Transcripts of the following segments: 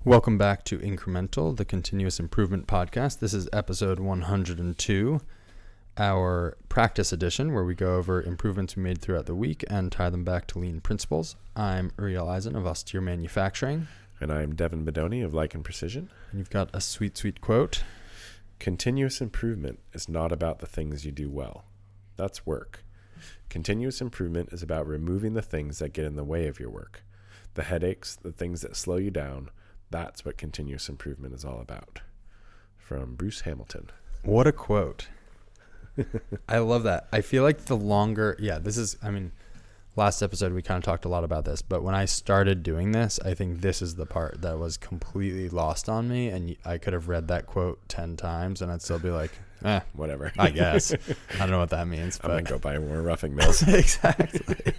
Welcome back to Incremental, the continuous improvement podcast. This is episode 102, our practice edition, where we go over improvements we made throughout the week and tie them back to lean principles. I'm Uriel Eisen of Austere Manufacturing. And I'm Devin Bedoni of Like and Precision. And you've got a sweet, sweet quote. Continuous improvement is not about the things you do well. That's work. Continuous improvement is about removing the things that get in the way of your work. The headaches, the things that slow you down. That's what continuous improvement is all about. From Bruce Hamilton. What a quote. I love that. I feel like last episode we kind of talked a lot about this, but when I started doing this, I think this is the part that was completely lost on me, and I could have read that quote 10 times and I'd still be like, whatever. I guess. I don't know what that means. I'm going to go buy more roughing mills. Exactly.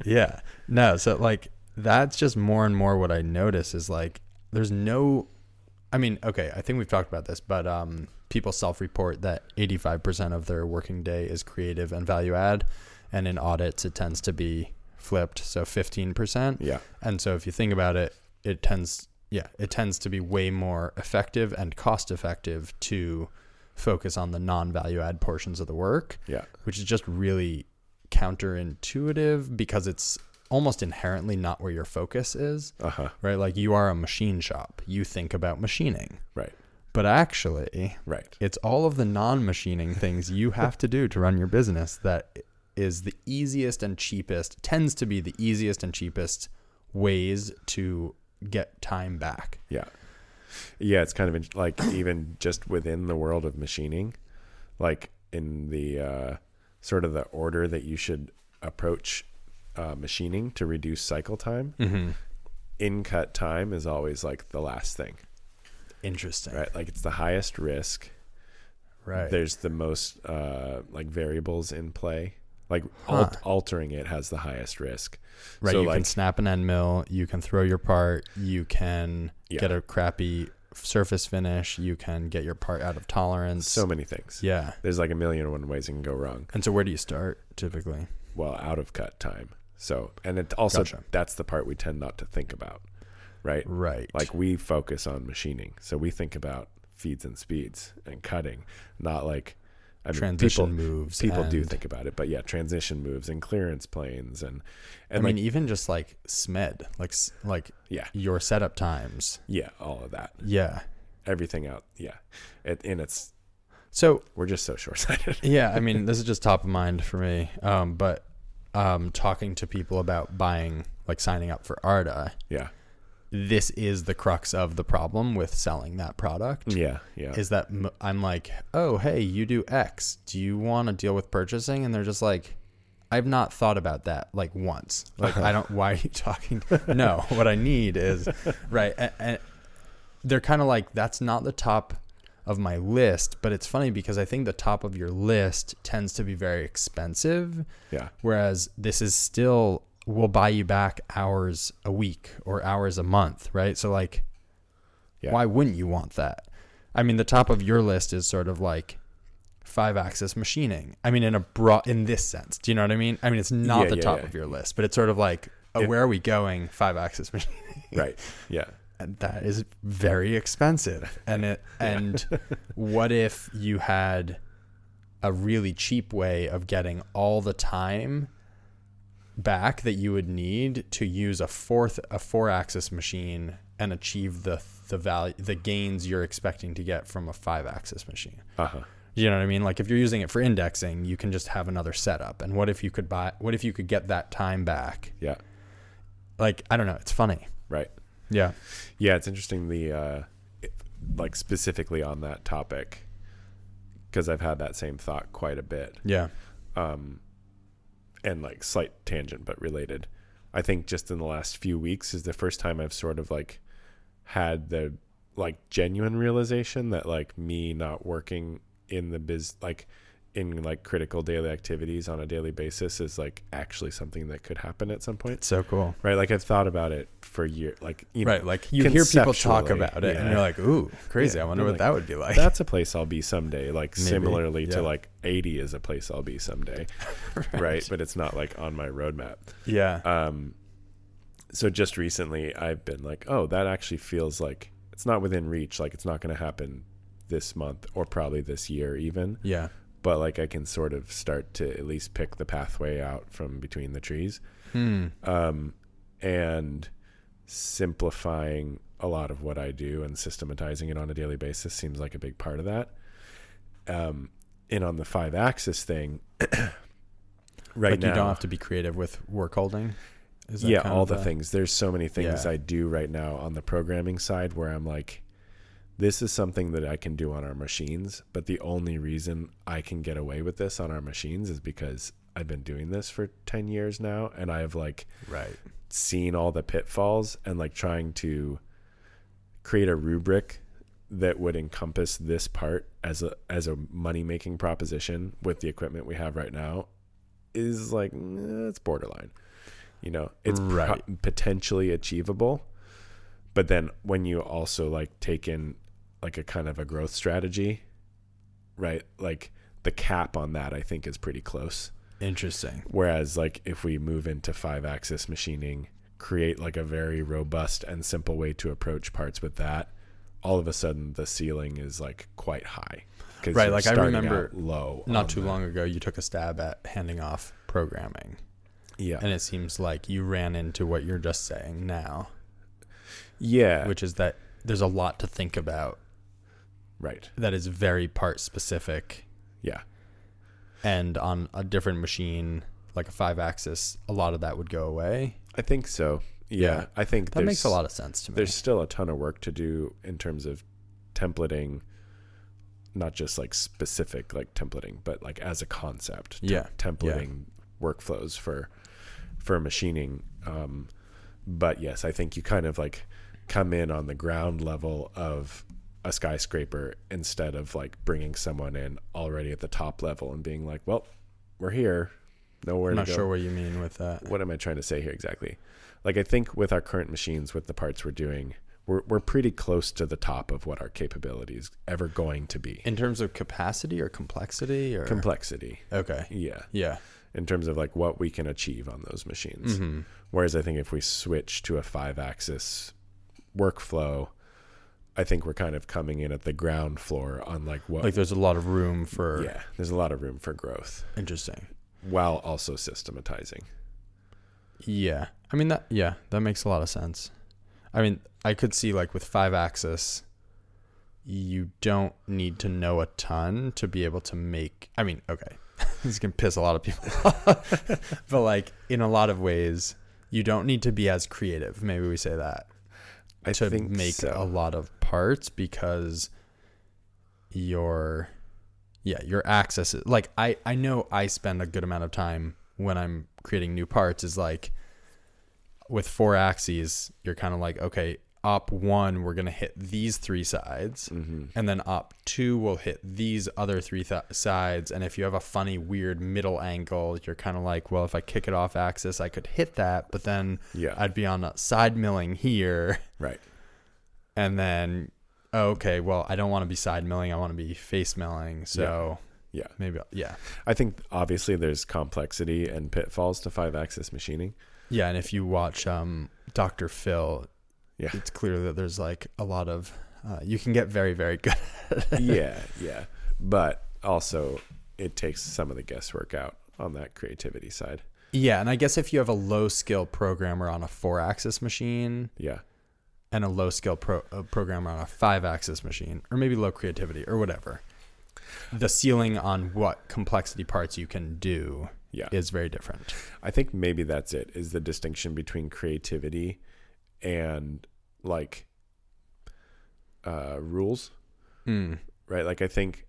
Yeah. No, so like that's just more and more what I notice is like, I think we've talked about this, but people self-report that 85% of their working day is creative and value add. And in audits, it tends to be flipped. So 15%. Yeah. And so if you think about it, it tends to be way more effective and cost effective to focus on the non-value add portions of the work. Yeah. Which is just really counterintuitive because it's almost inherently not where your focus is, right? Like you are a machine shop. You think about machining. Right. But actually, it's all of the non-machining things you have to do to run your business that is the easiest and cheapest, tends to be the easiest and cheapest ways to get time back. Yeah. Yeah, it's kind of like even just within the world of machining, like in the sort of the order that you should approach machining to reduce cycle time, in-cut time is always like the last thing. Interesting. Right? Like it's the highest risk. Right. There's the most like variables in play. Like altering it has the highest risk. Right. So you can snap an end mill. You can throw your part. You can get a crappy surface finish. You can get your part out of tolerance. So many things. Yeah. There's like a million and one ways it can go wrong. And so where do you start typically? Well, out of cut time. So, and it also, that's the part we tend not to think about, right? Right. Like we focus on machining. So we think about feeds and speeds and cutting, not like, transition moves. People do think about it, but yeah, transition moves and clearance planes and even just like SMED, like your setup times. Yeah. All of that. Yeah. Everything out. Yeah. So we're just so short-sighted. Yeah. I mean, this is just top of mind for me. But talking to people about signing up for Arda. Yeah. This is the crux of the problem with selling that product. Yeah. Yeah. Is that I'm like, oh, hey, you do X. Do you want to deal with purchasing? And they're just like, I've not thought about that like once. Like, why are you talking? No, what I need is right. And they're kind of like, that's not the top of my list, but it's funny because I think the top of your list tends to be very expensive. Yeah. Whereas this is still will buy you back hours a week or hours a month, right? So like, why wouldn't you want that? I mean, the top of your list is sort of like 5-axis machining. I mean, in this sense, do you know what I mean? I mean, it's not the top of your list, but it's sort of like, where are we going? 5-axis machining. Right. Yeah. And that is very expensive. And what if you had a really cheap way of getting all the time back that you would need to use a 4-axis machine and achieve the gains you're expecting to get from a 5-axis machine? You know what I mean? Like if you're using it for indexing, you can just have another setup. And what if you could get that time back? Yeah. Like, I don't know. It's funny. Right. Yeah. Yeah, it's interesting like specifically on that topic because I've had that same thought quite a bit. Yeah. And like slight tangent but related. I think just in the last few weeks is the first time I've sort of like had the like genuine realization that like me not working in the in like critical daily activities on a daily basis is like actually something that could happen at some point. It's so cool. Right. Like I've thought about it for years. Like, right. Like you hear people talk about it and you're like, ooh, crazy. I wonder what that would be like. That's a place I'll be someday. Like similarly to like 80 is a place I'll be someday. Right. But it's not like on my roadmap. Yeah. So just recently I've been like, oh, that actually feels like it's not within reach. Like it's not going to happen this month or probably this year even. Yeah. But like I can sort of start to at least pick the pathway out from between the trees. And simplifying a lot of what I do and systematizing it on a daily basis seems like a big part of that. And on the 5-axis thing, right now, you don't have to be creative with work holding. Yeah, all the things. There's so many things Yeah. I do right now on the programming side where I'm like, this is something that I can do on our machines, but the only reason I can get away with this on our machines is because I've been doing this for 10 years now, and I have like seen all the pitfalls and like trying to create a rubric that would encompass this part as a money-making proposition with the equipment we have right now is like, it's borderline. You know, it's potentially achievable. But then when you also like take in like a kind of a growth strategy, right? Like the cap on that I think is pretty close. Interesting. Whereas like if we move into 5-axis machining, create like a very robust and simple way to approach parts with that, all of a sudden the ceiling is like quite high. Right. Like I remember low not too long ago, you took a stab at handing off programming. Yeah. And it seems like you ran into what you're just saying now. Yeah. Which is that there's a lot to think about. Right. That is very part specific. Yeah. And on a different machine, like a 5-axis, a lot of that would go away. I think so. Yeah. I think that makes a lot of sense to me. There's still a ton of work to do in terms of templating, not just like specific like templating, but like as a concept. Templating workflows for machining. But yes, I think you kind of like come in on the ground level of a skyscraper instead of like bringing someone in already at the top level and being like, well, we're here. Nowhere to go. I'm not sure what you mean with that. What am I trying to say here exactly? Like I think with our current machines, with the parts we're doing, we're pretty close to the top of what our capability is ever going to be. In terms of capacity or complexity or complexity. Okay. Yeah. Yeah. In terms of like what we can achieve on those machines. Mm-hmm. Whereas I think if we switch to a 5-axis workflow, I think we're kind of coming in at the ground floor on like what, like there's a lot of room for, there's a lot of room for growth. Interesting. While also systematizing. Yeah. I mean that makes a lot of sense. I mean, I could see like with 5-axis, you don't need to know a ton to be able to make, I mean, okay, this can piss a lot of people off, but like in a lot of ways, you don't need to be as creative. Maybe we say that to make a lot of parts because your access is like, I know I spend a good amount of time when I'm creating new parts is like with 4 axes, you're kind of like, okay, op 1, we're going to hit these 3 sides. Mm-hmm. And then op 2 will hit these other 3 sides. And if you have a funny, weird middle angle, you're kind of like, well, if I kick it off axis, I could hit that, but then I'd be on a side milling here. Right. And then, okay, well, I don't want to be side milling. I want to be face milling. So maybe. I think obviously there's complexity and pitfalls to 5-axis machining. Yeah. And if you watch Dr. Phil, it's clear that there's like a lot of, you can get very, very good at it. Yeah. But also it takes some of the guesswork out on that creativity side. Yeah. And I guess if you have a low skill programmer on a 4-axis machine. Yeah. And a low skill programmer on a 5-axis machine, or maybe low creativity or whatever, the ceiling on what complexity parts you can do is very different. I think maybe that's it, is the distinction between creativity and like rules, right? Like I think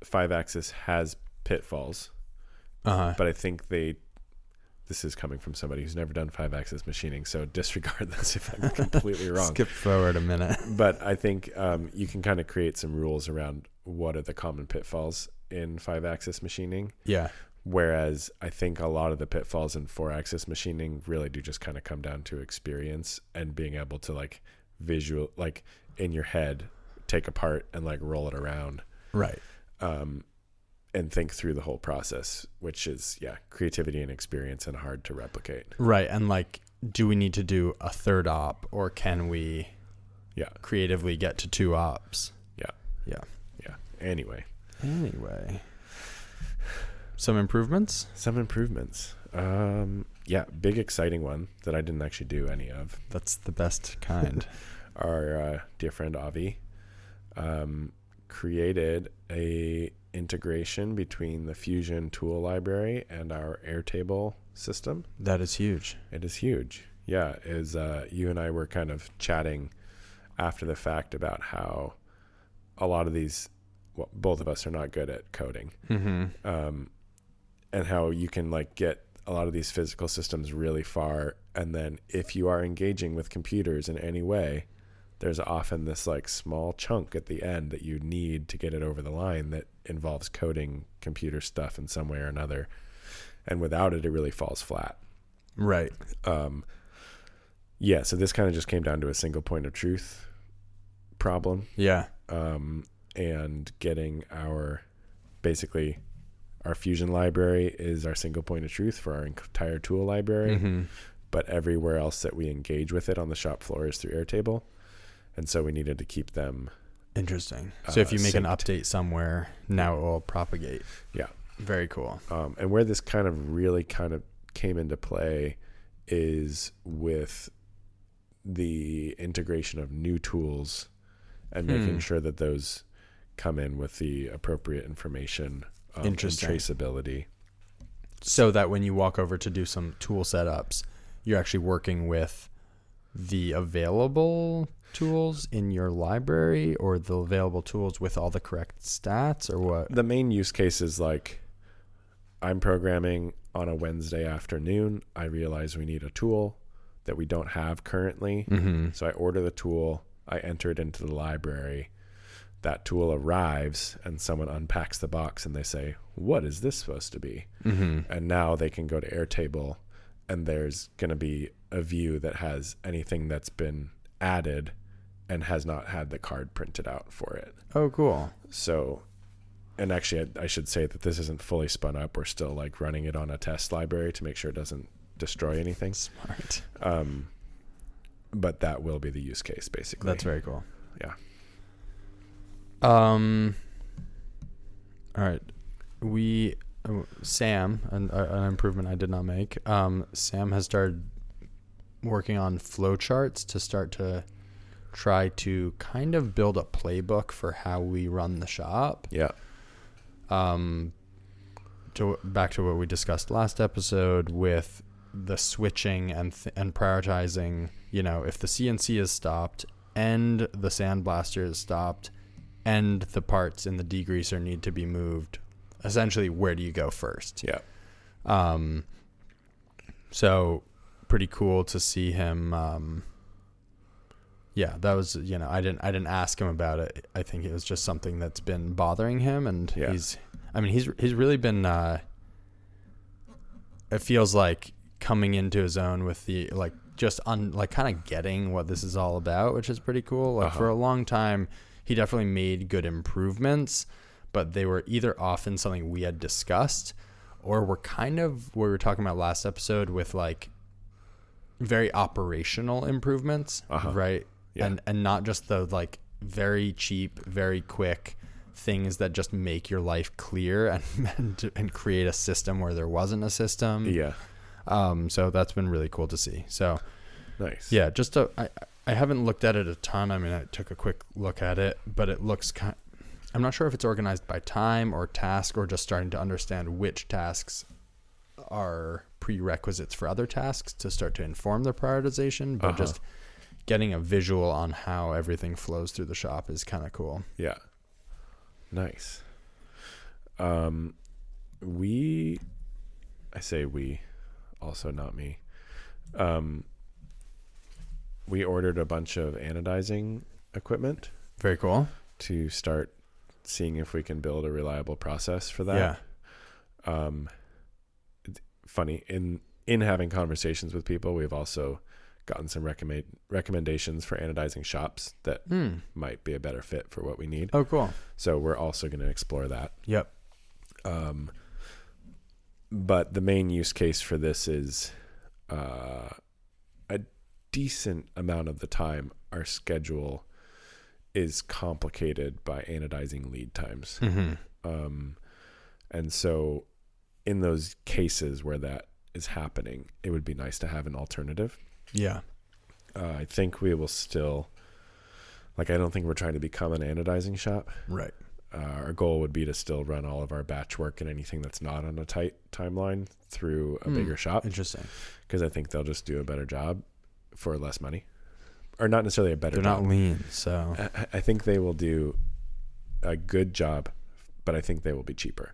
5-axis has pitfalls, but I think this is coming from somebody who's never done 5-axis machining, so disregard this if I'm completely wrong. Skip forward a minute. But I think you can kind of create some rules around what are the common pitfalls in 5-axis machining. Yeah. Whereas I think a lot of the pitfalls in 4-axis machining really do just kind of come down to experience and being able to like visual, like in your head, take apart and like roll it around. Right. And think through the whole process, which is creativity and experience and hard to replicate. Right. And like do we need to do a third op, or can we creatively get to 2 ops? Yeah. Anyway. Some improvements? Big exciting one that I didn't actually do any of. That's the best kind. Our dear friend Avi created a integration between the Fusion tool library and our Airtable system. That is huge. It is huge. Yeah, you and I were kind of chatting after the fact about how a lot of these, well, both of us are not good at coding, and how you can like get a lot of these physical systems really far, and then if you are engaging with computers in any way, there's often this like small chunk at the end that you need to get it over the line that involves coding computer stuff in some way or another, and without it, it really falls flat. Right. So this kind of just came down to a single point of truth problem. Yeah. And getting our Fusion library is our single point of truth for our entire tool library, but everywhere else that we engage with it on the shop floor is through Airtable, and so we needed to keep them. Interesting. So if you make synced. an update somewhere, now it will propagate. Yeah. Very cool. And where this kind of really kind of came into play is with the integration of new tools and making sure that those come in with the appropriate information and traceability. So that when you walk over to do some tool setups, you're actually working with the available tools in your library, or the available tools with all the correct stats, or what? The main use case is like, I'm programming on a Wednesday afternoon. I realize we need a tool that we don't have currently. So I order the tool, I enter it into the library. That tool arrives and someone unpacks the box and they say, what is this supposed to be? And now they can go to Airtable and there's going to be a view that has anything that's been added and has not had the card printed out for it. Oh, cool. So, and actually I should say that this isn't fully spun up. We're still like running it on a test library to make sure it doesn't destroy anything. Smart. But that will be the use case basically. That's very cool. Yeah. All right. Sam, an improvement I did not make. Sam has started working on flowcharts to start to try to kind of build a playbook for how we run the shop. Yeah. Back to what we discussed last episode with the switching and prioritizing, if the CNC is stopped and the sandblaster is stopped and the parts in the degreaser need to be moved, essentially, where do you go first? Yeah. So pretty cool to see him. That was, I didn't ask him about it. I think it was just something that's been bothering him, and he's really been, it feels like coming into his own with the, kind of getting what this is all about, which is pretty cool. For a long time, he definitely made good improvements, but they were either often something we had discussed, or were kind of what we were talking about last episode with very operational improvements, right? Yeah. And not just the very cheap, very quick things that just make your life clear and create a system where there wasn't a system. Yeah. So that's been really cool to see. So nice. Yeah, I haven't looked at it a ton. I mean, I took a quick look at it, but it looks I'm not sure if it's organized by time or task, or just starting to understand which tasks are prerequisites for other tasks to start to inform the prioritization, but just getting a visual on how everything flows through the shop is kind of cool. Yeah. Nice. I say we, also not me. We ordered a bunch of anodizing equipment. Very cool. To start seeing if we can build a reliable process for that. Yeah. Funny, in having conversations with people, we've also gotten some recommendations for anodizing shops that might be a better fit for what we need. Oh, cool. So we're also going to explore that. Yep. But the main use case for this is decent amount of the time our schedule is complicated by anodizing lead times. And so in those cases where that is happening, it would be nice to have an alternative. Yeah. I think we will still, like, I don't think we're trying to become an anodizing shop. Right. Our goal would be to still run all of our batch work and anything that's not on a tight timeline through a bigger shop. Interesting. Because I think they'll just do a better job for less money. Or not necessarily a better They're job. not lean, so. I think they will do a good job, but I think they will be cheaper.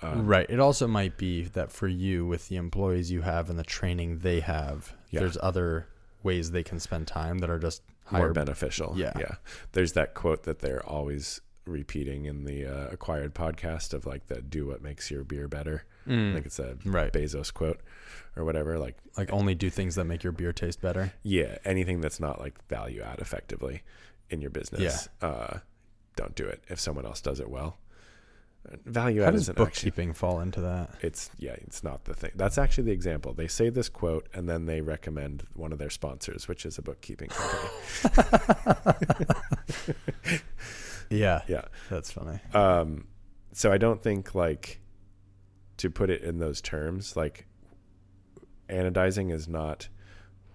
Right. It also might be that for you, with the employees you have and the training they have, there's other ways they can spend time that are just more beneficial. Yeah. There's that quote that they're always repeating in the Acquired podcast of like the "do what makes your beer better." I think it's a Bezos quote or whatever. Like only do things that make your beer taste better. Yeah. Anything that's not like value add effectively in your business. Don't do it if someone else does it well. Value add isn't bookkeeping fall into that? It's not the thing. That's actually the example. They say this quote and then they recommend one of their sponsors, which is a bookkeeping company. Yeah. That's funny. So I don't think, like, to put it in those terms, like, anodizing is not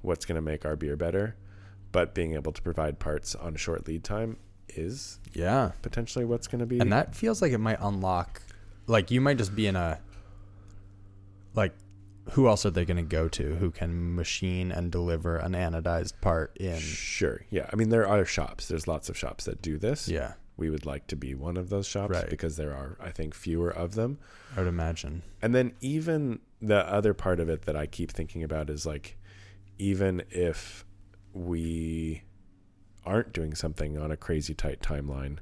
what's going to make our beer better, but being able to provide parts on a short lead time is potentially what's going to be. And that feels like it might unlock, like, you might just be in a, like, who else are they going to go to who can machine and deliver an anodized part in? Sure. Yeah. I mean, there are shops. There's lots of shops that do this. Yeah. We would like to be one of those shops because there are, I think, fewer of them. I would imagine. And then even the other part of it that I keep thinking about is, like, even if we aren't doing something on a crazy tight timeline,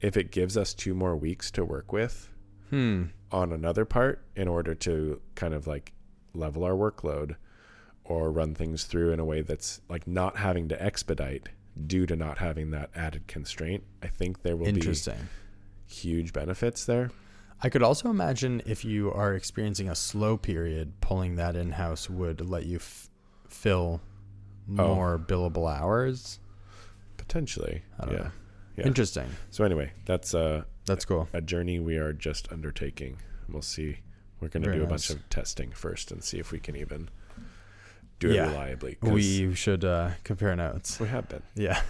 if it gives us 2 more weeks to work with on another part in order to kind of like level our workload or run things through in a way that's like not having to expedite due to not having that added constraint, I think there will be huge benefits there. I could also imagine if you are experiencing a slow period, pulling that in-house would let you fill more billable hours. Potentially. I don't know. Interesting. So anyway, that's cool. A journey we are just undertaking. We'll see. We're going to do a bunch of testing first and see if we can even do it reliably. We should compare notes. We have been. Yeah.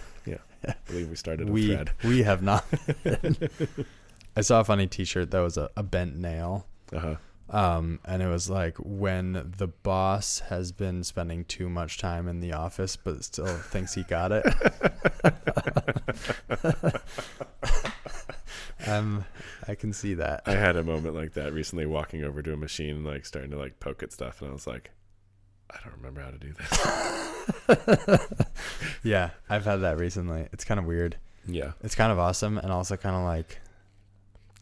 I believe we started a thread. We have not. I saw a funny t-shirt that was a bent nail. And it was like, when the boss has been spending too much time in the office but still thinks he got it. I can see that. I had a moment like that recently, walking over to a machine, like starting to like poke at stuff, and I was like, I don't remember how to do this. Yeah, I've had that recently. It's kind of weird. Yeah. It's kind of awesome and also kind of like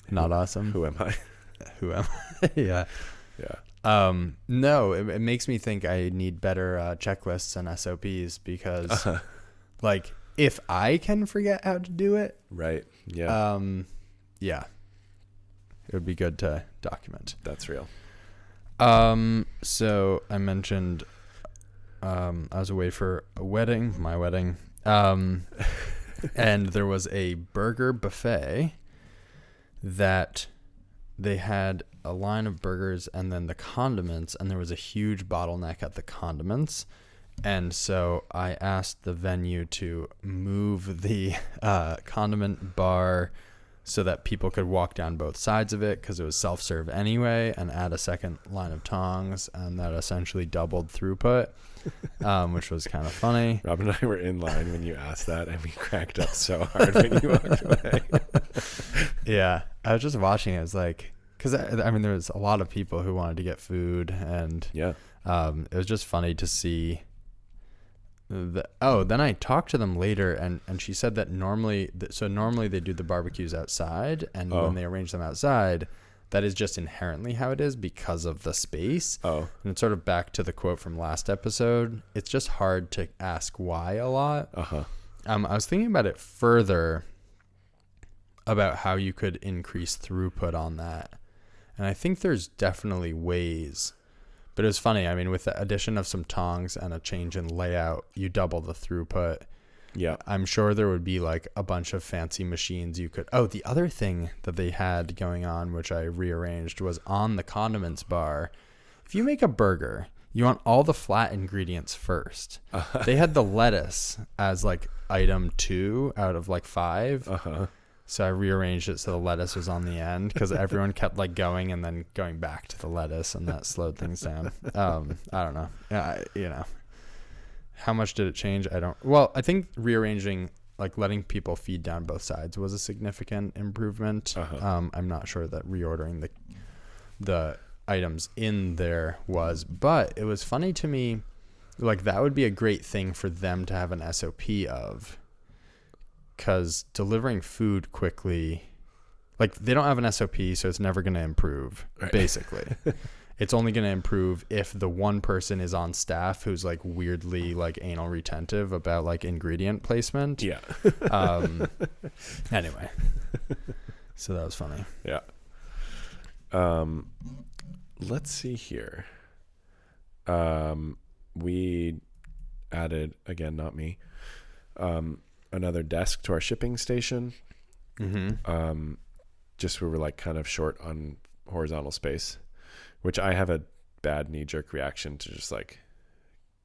not awesome. Who am I? Who am I? Yeah. No, it makes me think I need better checklists and SOPs because like, if I can forget how to do it, right? It would be good to document. That's real. So I mentioned I was away for my wedding, and there was a burger buffet that they had a line of burgers and then the condiments, and there was a huge bottleneck at the condiments. And so I asked the venue to move the condiment bar so that people could walk down both sides of it, because it was self-serve anyway, and add a second line of tongs, and that essentially doubled throughput, which was kind of funny. Rob and I were in line when you asked that, and we cracked up so hard when you walked away. Yeah, I was just watching it. It was like, because I mean, there was a lot of people who wanted to get food, and it was just funny to see. Then I talked to them later, and she said that normally they do the barbecues outside, and when they arrange them outside, that is just inherently how it is because of the space. And it's sort of back to the quote from last episode. It's just hard to ask why a lot. I was thinking about it further, about how you could increase throughput on that, and I think there's definitely ways, But it was funny. I mean, with the addition of some tongs and a change in layout, you double the throughput. Yeah. I'm sure there would be like a bunch of fancy machines you could. Oh, the other thing that they had going on, which I rearranged, was on the condiments bar. If you make a burger, you want all the flat ingredients first. They had the lettuce as like item 2 out of like 5. So I rearranged it so the lettuce was on the end because everyone kept like going and then going back to the lettuce, and that slowed things down. I don't know. You know. How much did it change? I think rearranging, like letting people feed down both sides was a significant improvement. I'm not sure that reordering the items in there was, but it was funny to me, like that would be a great thing for them to have an SOP of, because delivering food quickly, like they don't have an SOP, so it's never going to improve, right. Basically. It's only going to improve if the one person is on staff who's like weirdly like anal retentive about like ingredient placement. Yeah. Anyway, so that was funny. Yeah. Let's see here. We added, again, not me, another desk to our shipping station. Just we were like kind of short on horizontal space, which I have a bad knee-jerk reaction to just like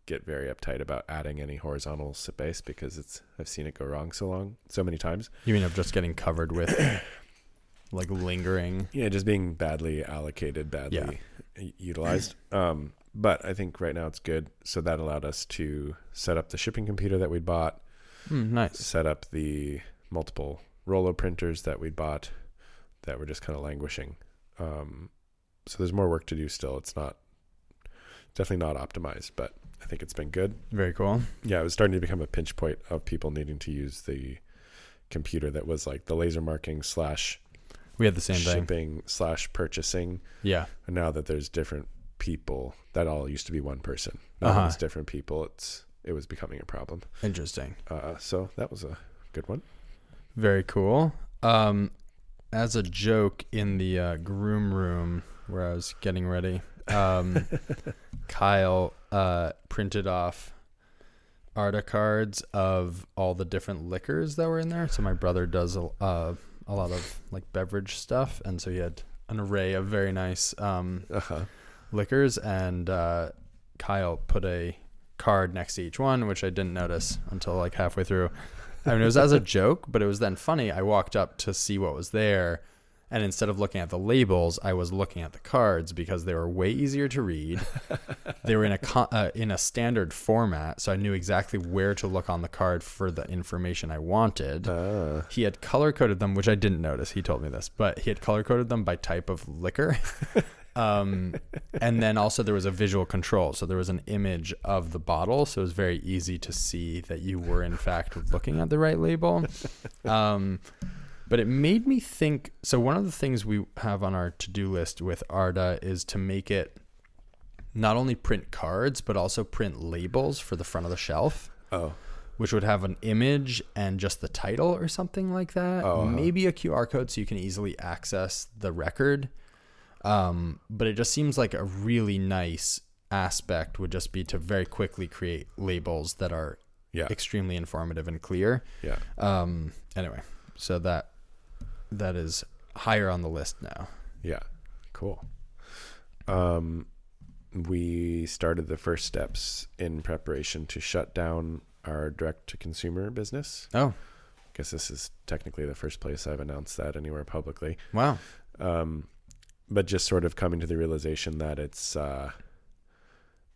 get very uptight about adding any horizontal space because I've seen it go wrong so many times. You mean of just getting covered with like lingering? Yeah, just being badly allocated, badly utilized. But I think right now it's good. So that allowed us to set up the shipping computer that we bought. Nice. Set up the multiple Rollo printers that we bought that were just kind of languishing. So there's more work to do still. It's definitely not optimized, but I think it's been good. Very cool. Yeah, it was starting to become a pinch point of people needing to use the computer that was like the laser marking / we had the same shipping / purchasing. Yeah. And now that there's different people, that all used to be one person. Now that it's different people, it was becoming a problem. Interesting. So that was a good one. Very cool. As a joke in the groom room where I was getting ready, Kyle printed off Arda cards of all the different liquors that were in there. So my brother does a lot of like beverage stuff, and so he had an array of very nice liquors, and Kyle put a card next to each one, which I didn't notice until like halfway through. I mean, it was as a joke, but it was then funny. I walked up to see what was there, and instead of looking at the labels, I was looking at the cards because they were way easier to read. They were in a standard format, so I knew exactly where to look on the card for the information I wanted. He had color-coded them, which I didn't notice. He told me this, but he had color-coded them by type of liquor. And then also there was a visual control. So there was an image of the bottle. So it was very easy to see that you were in fact looking at the right label. But it made me think, so one of the things we have on our to-do list with Arda is to make it not only print cards, but also print labels for the front of the shelf. Oh. Which would have an image and just the title or something like that. Maybe a QR code so you can easily access the record. But it just seems like a really nice aspect would just be to very quickly create labels that are extremely informative and clear. Yeah. Anyway, so that is higher on the list now. Yeah. Cool. We started the first steps in preparation to shut down our direct to consumer business. Oh. I guess this is technically the first place I've announced that anywhere publicly. Wow. But just sort of coming to the realization that it's a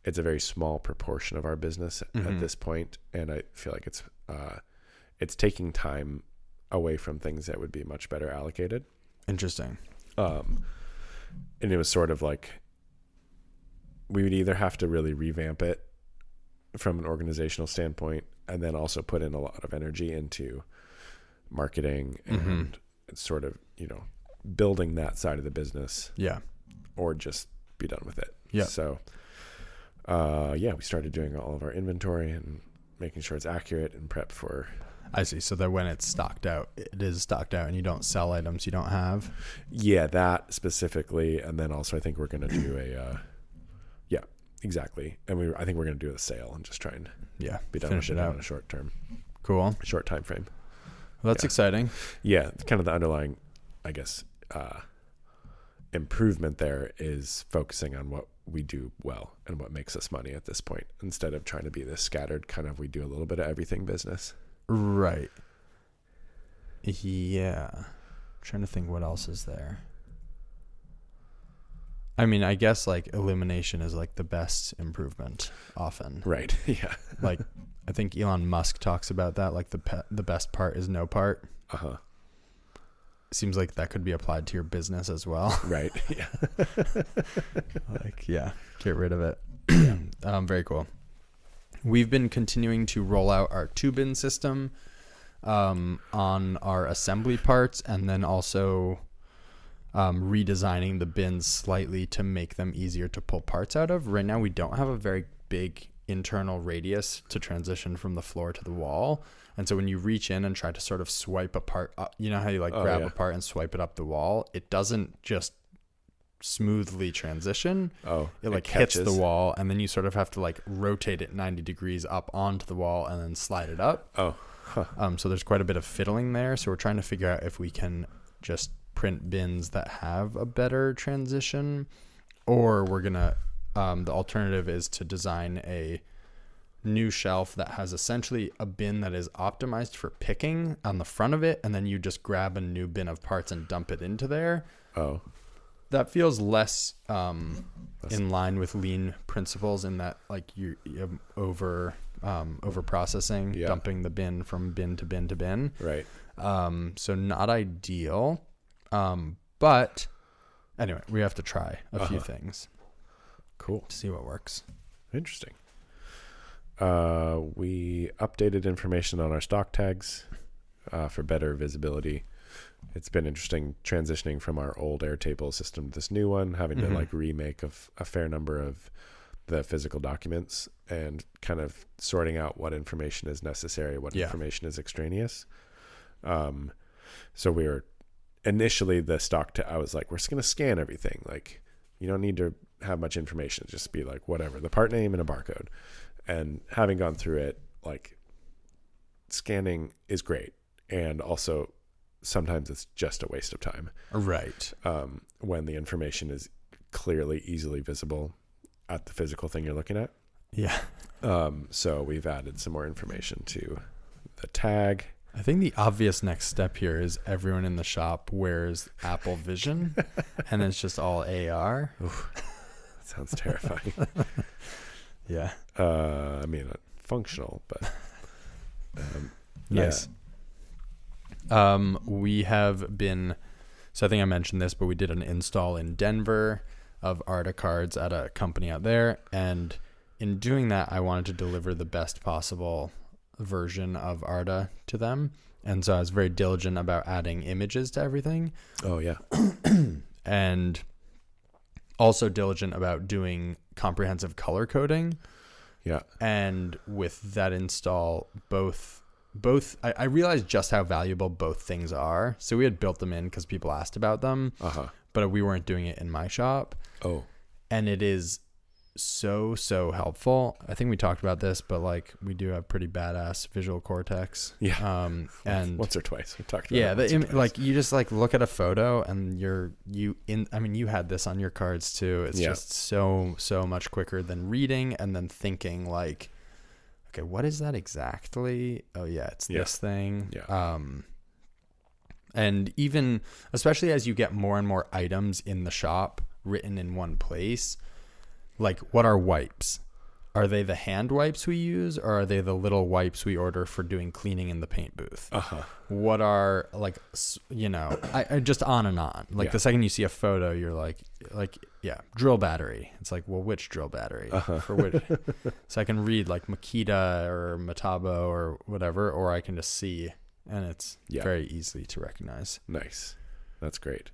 very small proportion of our business at this point, and I feel like it's taking time away from things that would be much better allocated. Interesting. And it was sort of like we would either have to really revamp it from an organizational standpoint, and then also put in a lot of energy into marketing and sort of, building that side of the business. Yeah. Or just be done with it. Yeah. So, we started doing all of our inventory and making sure it's accurate and prep for. I see. So that when it's stocked out, it is stocked out and you don't sell items you don't have. Yeah, that specifically. And then also I think we're going to do exactly. And I think we're going to do a sale and just try and be done finish with it it out on a short time frame. Well, that's exciting. Yeah, kind of the underlying, I guess, improvement there is focusing on what we do well and what makes us money at this point, instead of trying to be this scattered kind of, we do a little bit of everything business. Right. Yeah. I'm trying to think what else is there. I mean, I guess like illumination is like the best improvement often. Right. Yeah. Like I think Elon Musk talks about that. Like the best part is no part. Uh-huh. Seems like that could be applied to your business as well. Right. Yeah. Like, yeah, get rid of it. Very cool. We've been continuing to roll out our 2-bin system on our assembly parts, and then also redesigning the bins slightly to make them easier to pull parts out of. Right now, we don't have a very big internal radius to transition from the floor to the wall. And so when you reach in and try to sort of swipe a part up, you know how you like grab a part and swipe it up the wall? It doesn't just smoothly transition. It like hits the wall, and then you sort of have to like rotate it 90 degrees up onto the wall and then slide it up. So there's quite a bit of fiddling there. So we're trying to figure out if we can just print bins that have a better transition, or we're gonna the alternative is to design a new shelf that has essentially a bin that is optimized for picking on the front of it, and then you just grab a new bin of parts and dump it into there. That feels less in line with lean principles, in that like you over processing, dumping the bin from bin to bin to bin. Right. So not ideal. But anyway, we have to try a few things. Cool. To see what works. Interesting. We updated information on our stock tags for better visibility. It's been interesting transitioning from our old Airtable system to this new one, having to like remake a fair number of the physical documents and kind of sorting out what information is necessary, what information is extraneous. So we were initially I was like, we're just going to scan everything. Like, you don't need to have much information. Just be like, whatever, the part name and a barcode. And having gone through it, like, scanning is great. And also sometimes it's just a waste of time. Right. When the information is clearly easily visible at the physical thing you're looking at. Yeah. So we've added some more information to the tag. I think the obvious next step here is everyone in the shop wears Apple Vision, and it's just all AR. Oof, that sounds terrifying. Yeah. I mean, functional, but nice. We have been, so I think I mentioned this, but we did an install in Denver of Arda cards at a company out there. And in doing that, I wanted to deliver the best possible version of Arda to them. And so I was very diligent about adding images to everything. Oh, yeah. And also diligent about doing comprehensive color coding. Yeah. And with that install, both I realized just how valuable both things are. So we had built them in because people asked about them, but we weren't doing it in my shop. Oh. And it is so helpful. I think we talked about this, but like we do have pretty badass visual cortex. Yeah. And once or twice we talked about it. Like you just like look at a photo and you had this on your cards too. It's just so much quicker than reading and then thinking like, okay, what is that exactly? Oh yeah, it's this thing. Yeah. And even especially as you get more and more items in the shop written in one place, like what are wipes? Are they the hand wipes we use, or are they the little wipes we order for doing cleaning in the paint booth? What are like, I just on and on. Like the second you see a photo, you're like, drill battery. It's like, well, which drill battery for which? So I can read like Makita or Metabo or whatever, or I can just see, and it's very easy to recognize. Nice. That's great.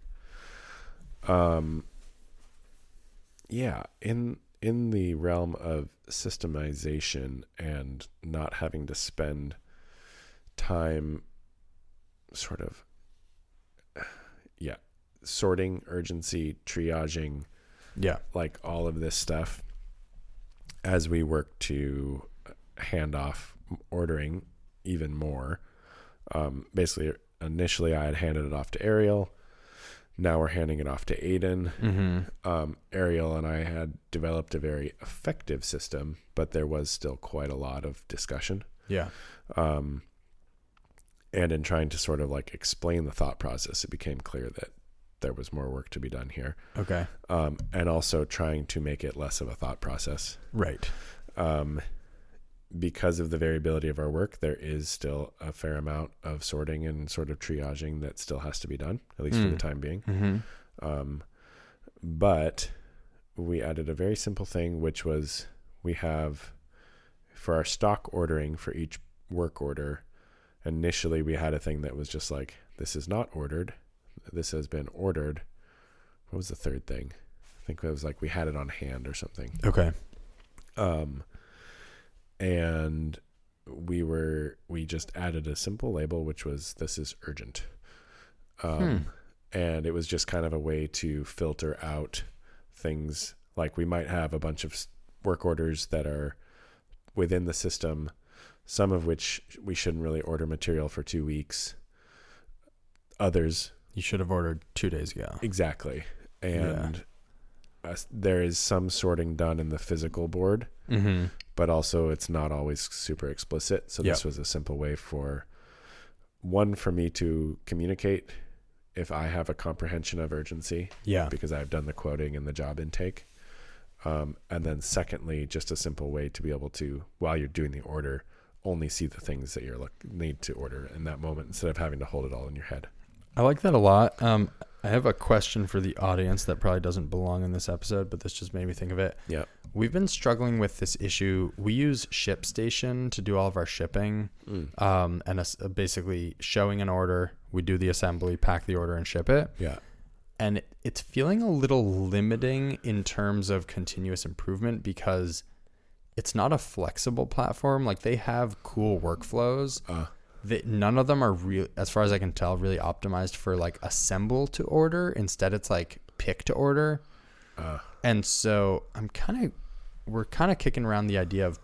Yeah. In the realm of systemization and not having to spend time sort of, sorting, urgency, triaging, like all of this stuff, as we work to hand off ordering even more, basically initially I had handed it off to Ariel. Now we're handing it off to Aiden. Mm-hmm. Ariel and I had developed a very effective system, but there was still quite a lot of discussion. Yeah. And in trying to sort of like explain the thought process, it became clear that there was more work to be done here. Okay. And also trying to make it less of a thought process. Right. Because of the variability of our work, there is still a fair amount of sorting and sort of triaging that still has to be done, at least for the time being. Mm-hmm. But we added a very simple thing, which was we have, for our stock ordering for each work order, initially we had a thing that was just like, this is not ordered. This has been ordered. What was the third thing? I think it was like we had it on hand or something. Okay. And we just added a simple label, which was, this is urgent. And it was just kind of a way to filter out things. Like we might have a bunch of work orders that are within the system, some of which we shouldn't really order material for 2 weeks. Others You should have ordered 2 days ago. Exactly. And there is some sorting done in the physical board, but also it's not always super explicit. So this was a simple way for me to communicate if I have a comprehension of urgency, because I've done the quoting and the job intake. And then secondly, just a simple way to be able to, while you're doing the order, only see the things that you need to order in that moment instead of having to hold it all in your head. I like that a lot. I have a question for the audience that probably doesn't belong in this episode, but this just made me think of it. Yeah. We've been struggling with this issue. We use ShipStation to do all of our shipping, and basically showing an order. We do the assembly, pack the order, and ship it. Yeah. And it's feeling a little limiting in terms of continuous improvement because it's not a flexible platform. Like they have cool workflows. None of them are real, as far as I can tell, really optimized for like assemble to order. Instead, it's like pick to order. And so we're kind of kicking around the idea of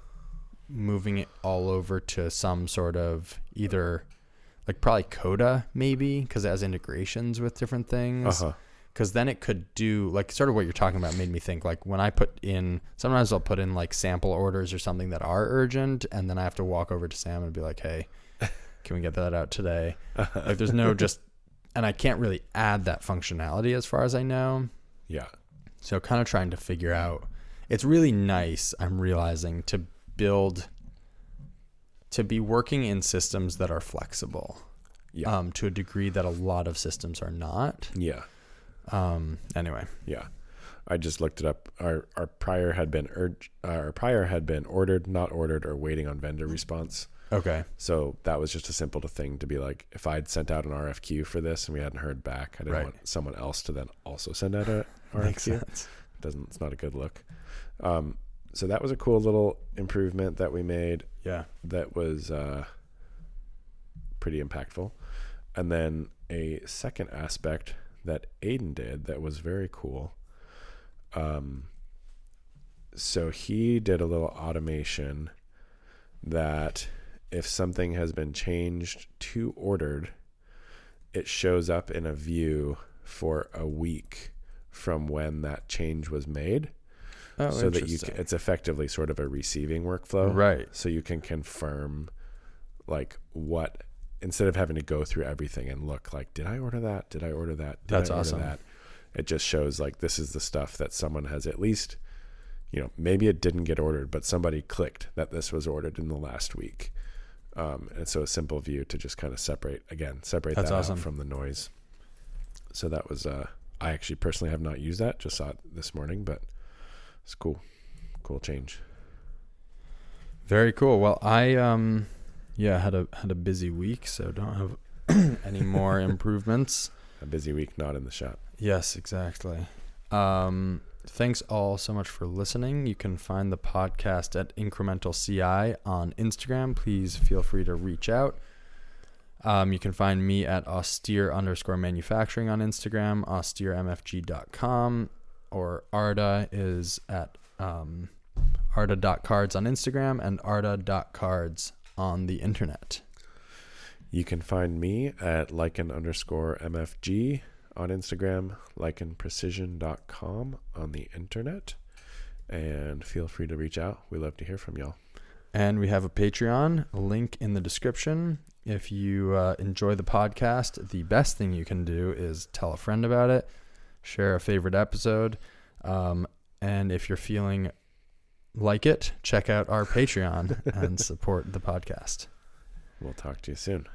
moving it all over to some sort of either like probably Coda maybe, because it has integrations with different things. Because then it could do like sort of what you're talking about made me think like when I sometimes I'll put in like sample orders or something that are urgent, and then I have to walk over to Sam and be like, hey, can we get that out today? Like there's no and I can't really add that functionality as far as I know. Yeah. So kind of trying to figure out, it's really nice, I'm realizing, to be working in systems that are flexible. To a degree that a lot of systems are not. Yeah. Anyway. Yeah. I just looked it up. Our prior had been ordered, not ordered, or waiting on vendor response. Okay. So that was just a simple thing to be like, if I'd sent out an RFQ for this and we hadn't heard back, I didn't want someone else to then also send out a RFQ. Makes sense. It's not a good look. So that was a cool little improvement that we made. Yeah. That was pretty impactful. And then a second aspect that Aiden did that was very cool. So he did a little automation that if something has been changed to ordered, it shows up in a view for a week from when that change was made. So that it's effectively sort of a receiving workflow. Right. So you can confirm like instead of having to go through everything and look like, did I order that? Did I order that? That's awesome. It just shows like, this is the stuff that someone has at least, maybe it didn't get ordered, but somebody clicked that this was ordered in the last week. And so a simple view to just kind of separate that out from the noise. So that was, I actually personally have not used that, just saw it this morning, but it's cool change. Very cool. Well, I had a busy week, so don't have any more improvements. A busy week, not in the shop. Yes, exactly. Thanks all so much for listening. You can find the podcast at Incremental CI on Instagram. Please feel free to reach out. You can find me at austere_manufacturing on Instagram, austeremfg.com, or Arda is at Arda.cards on Instagram and Arda.cards on the internet. You can find me at lichen_MFG on Instagram, lichenprecision.com on the internet. And feel free to reach out. We love to hear from y'all. And we have a Patreon, link in the description. If you enjoy the podcast, the best thing you can do is tell a friend about it, share a favorite episode. And if you're feeling like it, check out our Patreon and support the podcast. We'll talk to you soon.